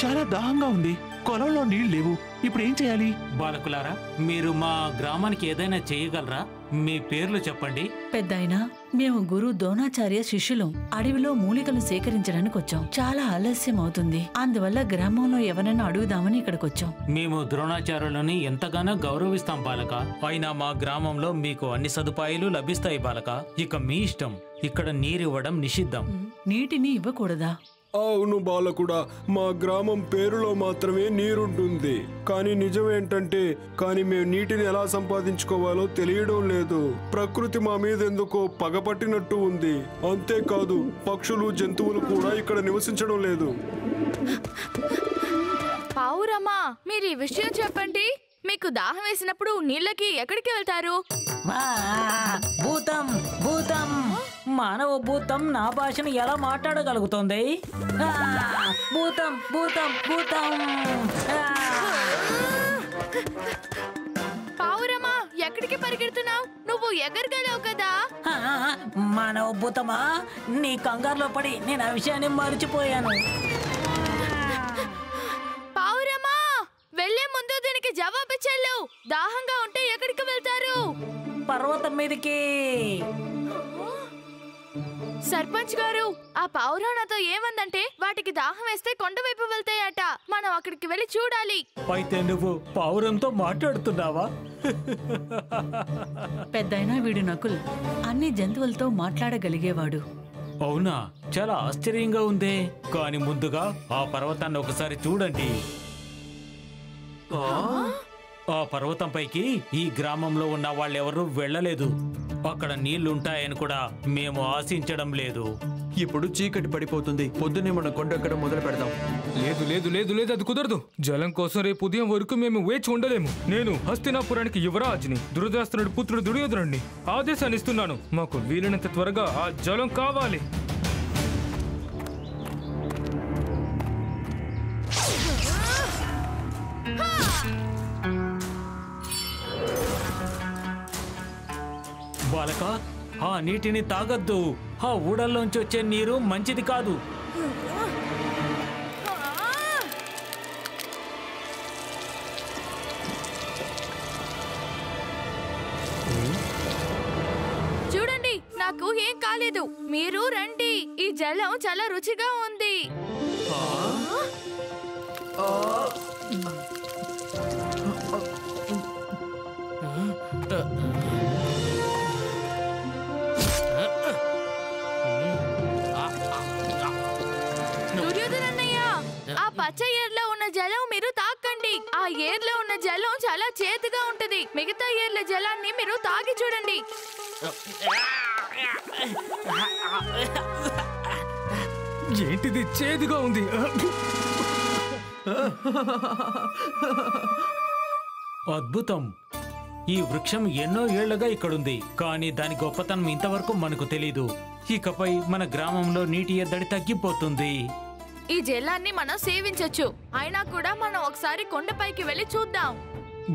చాలా దాహంగా ఉంది. కొలంలో నీళ్లు లేవు. ఇప్పుడు ఏం చేయాలి? బాలకులారా, మీరు మా గ్రామానికి ఏదైనా చేయగలరా? మీ పేర్లు చెప్పండి. పెద్దాయనా, మేము గురు ద్రోణాచార్య శిష్యులం. అడవిలో మూలికలు సేకరించడానికి వచ్చాం. చాలా ఆలస్యం అవుతుంది. అందువల్ల గ్రామంలో ఎవరైనా అడుగుదామని ఇక్కడికొచ్చాం. మేము ద్రోణాచార్యులని ఎంతగానో గౌరవిస్తాం బాలక. అయినా మా గ్రామంలో మీకు అన్ని సదుపాయాలు లభిస్తాయి బాలక. ఇక మీ ఇష్టం. ఇక్కడ నీరివ్వడం నిషిద్ధం. నీటిని ఇవ్వకూడదా? అవును బాలకుడా, మా గ్రామం పేరులో మాత్రమే నీరుంటుంది. కానీ నిజం ఏంటంటే మేము నీటిని ఎలా సంపాదించుకోవాలో తెలియడం లేదు. ప్రకృతి మా మీద ఎందుకో పగపట్టినట్టు ఉంది. అంతేకాదు, పక్షులు జంతువులు కూడా ఇక్కడ నివసించడం లేదు. పావురమ్మా, మీరు ఈ విషయం చెప్పండి. మీకు దాహం వేసినప్పుడు నీళ్ళకి ఎక్కడికి వెళ్తారు? భూతం భూతం మానవ భూతం నా భాషను ఎలా మాట్లాడగలుగుతుంది? భూతం భూతం భూతం. పావురమ్మా, ఎక్కడికి పరిగెడుతున్నావు? నువ్వు ఎగరగలవు కదా. మానవ భూతమా, నీ కంగారులో పడి నేను ఆ విషయాన్ని మర్చిపోయాను. పావురమ్మా, వెళ్లే ముందు దీనికి జవాబిచ్చారు. దాహంగా ఉంటే ఎక్కడికి వెళ్తారు? పర్వతం మీదకి. సర్పంచ్ గారు, ఆ పావురం నాతో ఏమందంటే వాటికి దాహం వేస్తే కొండ వైపు వెళ్తాయట. మనం అక్కడికి వెళ్ళి చూడాలి. అయితే నువ్వు పావురంతో మాట్లాడుతున్నావా? పెద్దాయనా, వీడు నకుల్ అన్ని జంతువులతో మాట్లాడగలిగేవాడు. అవునా, చాలా ఆశ్చర్యంగా ఉందే. కానీ ముందుగా ఆ పర్వతాన్ని ఒకసారి చూడండి. ఆ పర్వతంపైకి ఈ గ్రామంలో ఉన్న వాళ్ళెవరూ వెళ్ళలేదు. అక్కడ నీళ్లుంటాయని కూడా మేము ఆశించడం లేదు. ఇప్పుడు చీకటి పడిపోతుంది. పొద్దున్నే మనం కొండ ఎక్కడం మొదలు పెడదాం. లేదు లేదు లేదు లేదు, అది కుదరదు. జలం కోసం రేపు ఉదయం వరకు మేము వేచి ఉండలేము. నేను హస్తినాపురానికి యువరాజుని, దురదాస్తునుడి పుత్రుడు దుర్యోధనుడిని ఆదేశాన్ని ఇస్తున్నాను. మాకు వీలైనంత త్వరగా ఆ జలం కావాలి. బాలక, ఆ నీటిని తాగొద్దు. ఆ ఊడల్లోంచి వచ్చే నీరు మంచిది కాదు. చూడండి, నాకు ఏం కాలేదు. మీరు రండి. ఈ జలం చాలా రుచిగా ఉంది. దుర్యోధనన్నయ్య, ఆ పచ్చ ఏర్లో ఉన్న జలం మీరు తాకండి. ఆ ఏర్లో ఉన్న జలం చాలా చేదుగా ఉంటది. మిగతా ఏర్ల జలాన్ని మీరు తాగి చూడండి. ఏంటిది చేదుగా ఉంది? అద్భుతం. ఈ వృక్షం ఎన్నో ఏళ్లుగా ఇక్కడుంది. కానీ దాని గొప్పతనం ఇంతవరకు మనకు తెలీదు. ఇకపై మన గ్రామంలో నీటి ఎద్దడి తగ్గిపోతుంది. ఈ జలాన్ని మనం సేవించొచ్చు. అయినా కూడా మనం ఒకసారి కొండపైకి వెళ్ళి చూద్దాం.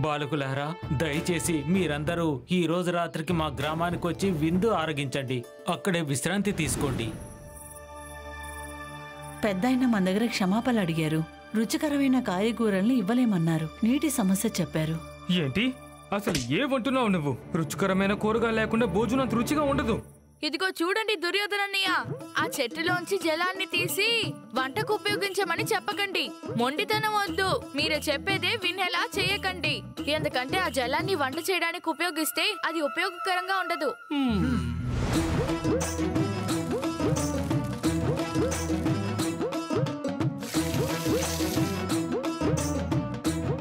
బాలకులారా, దయచేసి మీరందరూ ఈ రోజు రాత్రికి మా గ్రామానికి వచ్చి విందు ఆరగించండి. అక్కడే విశ్రాంతి తీసుకోండి. పెద్దాయన మన దగ్గర క్షమాపణలు అడిగారు. రుచికరమైన కాయగూరల్ని ఇవ్వలేమన్నారు. నీటి సమస్య చెప్పారు. ఏంటి అసలు ఏమంటున్నావు నువ్వు? రుచికరమైన కూరగా లేకుండా భోజనం అంత రుచిగా ఉండదు. ఇదిగో చూడండి దుర్యోధనన్నయ్య, ఆ చెట్టులోంచి జలాన్ని తీసి వంటకు ఉపయోగించమని చెప్పకండి. మొండితనం వద్దు. మీరు చెప్పేదే వినేలా చేయకండి. ఎందుకంటే ఆ జలాన్ని వంట చేయడానికి ఉపయోగిస్తే అది ఉపయోగకరంగా ఉండదు.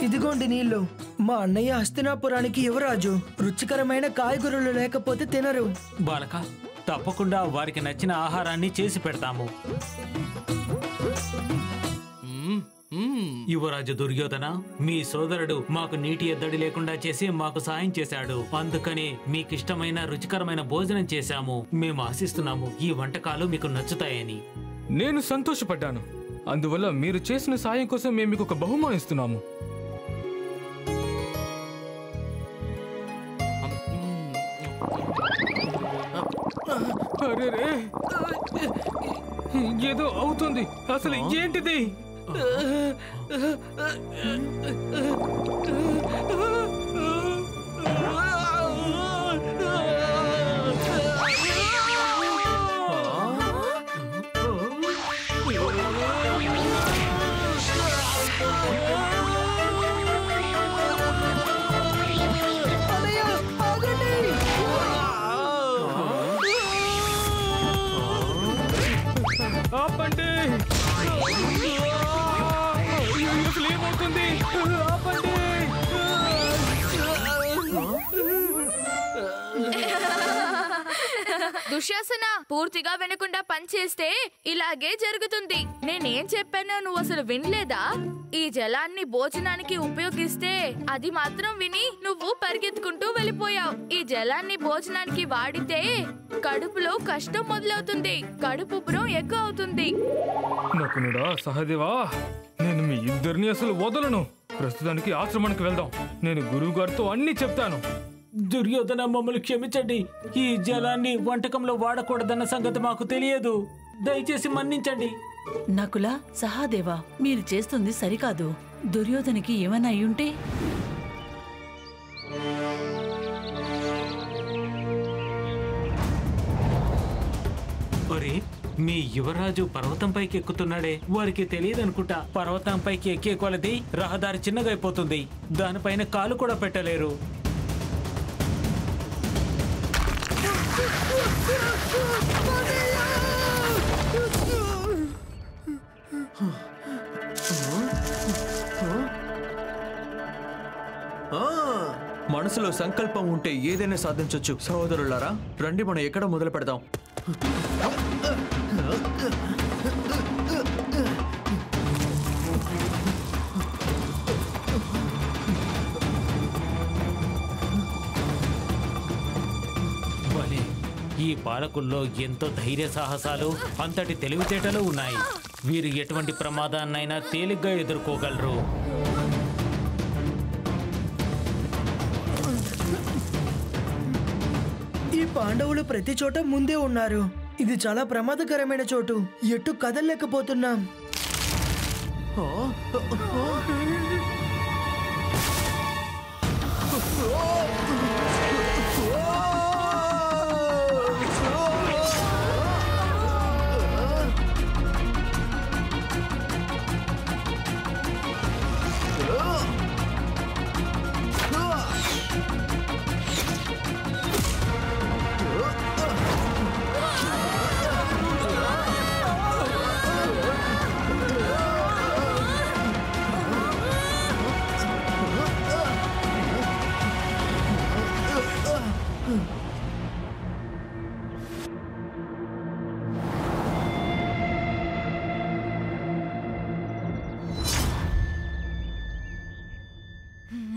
ఇదిగోండి నీళ్లు. మా అన్నయ్య హస్తినాపురానికి యువరాజు. రుచికరమైన కాయగూరలు లేకపోతే తినరు. బాలక, తప్పకుండా వారికి నచ్చిన ఆహారాన్ని చేసి పెడతాము. యువరాజు దుర్యోధన, మీ సోదరుడు మాకు నీటి ఎద్దడి లేకుండా చేసి మాకు సాయం చేశాడు. అందుకని మీకిష్టమైన రుచికరమైన భోజనం చేశాము. మేము ఆశిస్తున్నాము ఈ వంటకాలు మీకు నచ్చుతాయని. నేను సంతోషపడ్డాను. అందువల్ల మీరు చేసిన సాయం కోసం మేము మీకు ఒక బహుమానం ఇస్తున్నాము. అరే, ఏదో అవుతుంది. అసలు ఏంటిది? ఆపండి! అసలు ఏమవుతుంది? ఆపండి! దుశ్శాసన, పూర్తిగా వినకుండా పనిచేస్తే ఇలాగే జరుగుతుంది. నేనేం చెప్పానో నువ్వు అసలు వినలేదా? ఈ జలాన్ని భోజనానికి ఉపయోగిస్తే అది మాత్రం విని నువ్వు పరిగెత్తుకుంటూ వెళ్ళిపోయావు. ఈ జలాన్ని భోజనానికి వాడితే కడుపులో కష్టం మొదలవుతుంది, కడుపు ఉబ్బరం ఎక్కువ అవుతుంది. నకునుడా, సహదేవా, నేను మీ ఇద్దరిని అసలు వదలను. ప్రస్తుతానికి ఆశ్రమానికి వెళ్దాం. నేను గురువు గారితో అన్ని చెప్తాను. దుర్యోధన, మమ్మల్ని క్షమించండి. ఈ జలాన్ని వంటకంలో వాడకూడదన్న సంగతి మాకు తెలియదు. దయచేసి మన్నించండి. నకుల, సహాదేవా, మీరు చేస్తుంది సరికాదు. దుర్యోధనికి ఏమైనా అయ్యుంటే? ఒరే, మీ యువరాజు పర్వతం పైకి ఎక్కుతున్నాడే, వారికి తెలియదనుకుంటా. పర్వతం పైకి ఎక్కే కొలది రహదారి చిన్నగా అయిపోతుంది. దానిపైన కాలు కూడా పెట్టలేరు. మనసులో సంకల్పం ఉంటే ఏదైనా సాధించొచ్చు. సహోదరులారా, రండి మనం ఎక్కడ మొదలు పెడదాం. భలే, ఈ పాలకుల్లో ఎంతో ధైర్య సాహసాలు, అంతటి తెలివితేటలు ఉన్నాయి. వీరు ఎటువంటి ప్రమాదాన్నైనా తేలిగ్గా ఎదుర్కోగలరు. ఈ పాండవులు ప్రతి చోట ముందే ఉన్నారు. ఇది చాలా ప్రమాదకరమైన చోటు. ఎటు కదలలేకపోతున్నాం.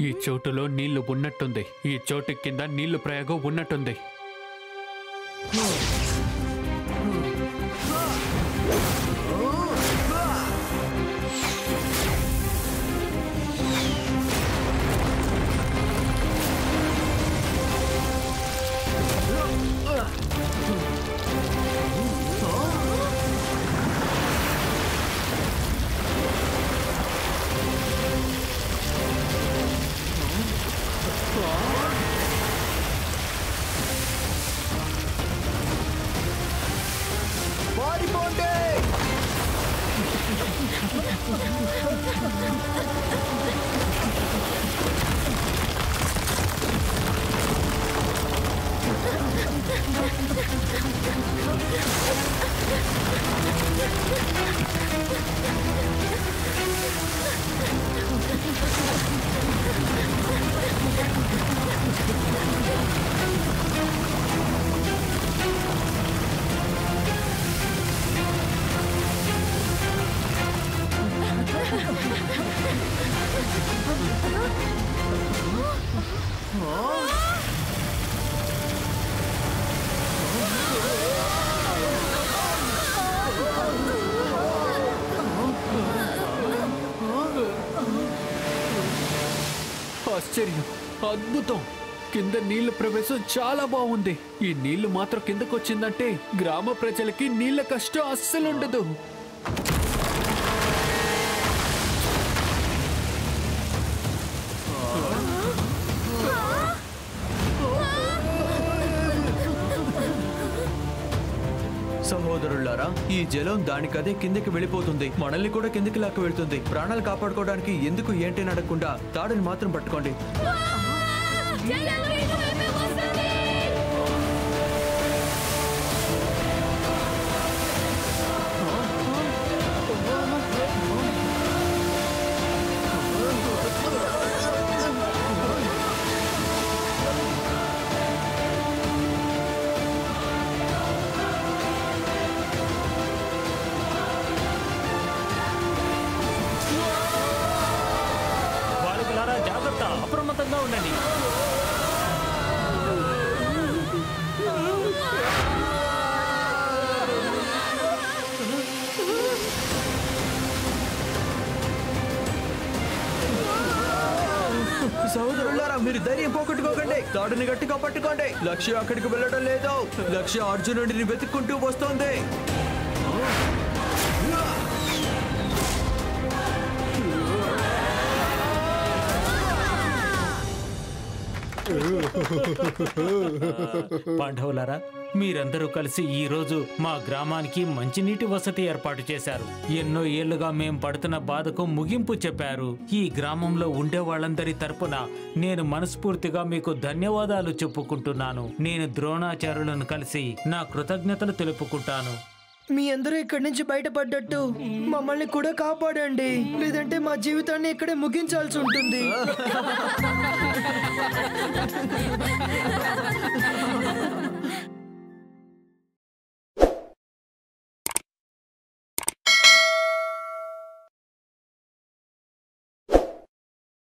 ఈ చోటులో నీళ్లు ఉన్నట్టుంది. ఈ చోటు కింద నీళ్లు ప్రయోగం ఉన్నట్టుంది. ఆశ్చర్యం, అద్భుతం. కింద నీళ్ల ప్రవేశం చాలా బాగుంది. ఈ నీళ్లు మాత్రం కిందకు వచ్చిందంటే గ్రామ ప్రజలకి నీళ్ల కష్టం అస్సలుండదు. సహోదరులారా, ఈ జలం దానికదే కిందకి వెళ్ళిపోతుంది, మనల్ని కూడా కిందకి లాక్కు వెళ్తుంది. ప్రాణాలు కాపాడుకోవడానికి ఎందుకు ఏంటి అడగకుండా తాడుని మాత్రం పట్టుకోండి. బాలికలారా జాగ్రత్త, అప్రమత్తంగా ఉండండి. సహోదరులారా, మీరు ధైర్యం పోగొట్టుకోకండి, తాడుని గట్టిగా పట్టుకోండి. లక్ష్య అక్కడికి వెళ్ళడం లేదు, లక్ష్య అర్జునుడిని వెతుక్కుంటూ వస్తోంది. పాండవులారా, మీరందరూ కలిసి ఈ రోజు మా గ్రామానికి మంచినీటి వసతి ఏర్పాటు చేశారు. ఎన్నో ఏళ్లుగా మేం పడుతున్న బాధకు ముగింపు చెప్పారు. ఈ గ్రామంలో ఉండే వాళ్ళందరి తరపున నేను మనస్ఫూర్తిగా మీకు ధన్యవాదాలు చెప్పుకుంటున్నాను. నేను ద్రోణాచార్యులను కలిసి నా కృతజ్ఞతలు తెలుపుకుంటాను. మీ అందరూ ఇక్కడి నుంచి బయటపడ్డట్టు మమ్మల్ని కూడా కాపాడండి, లేదంటే మా జీవితాన్ని ఇక్కడే ముగించాల్సి ఉంటుంది.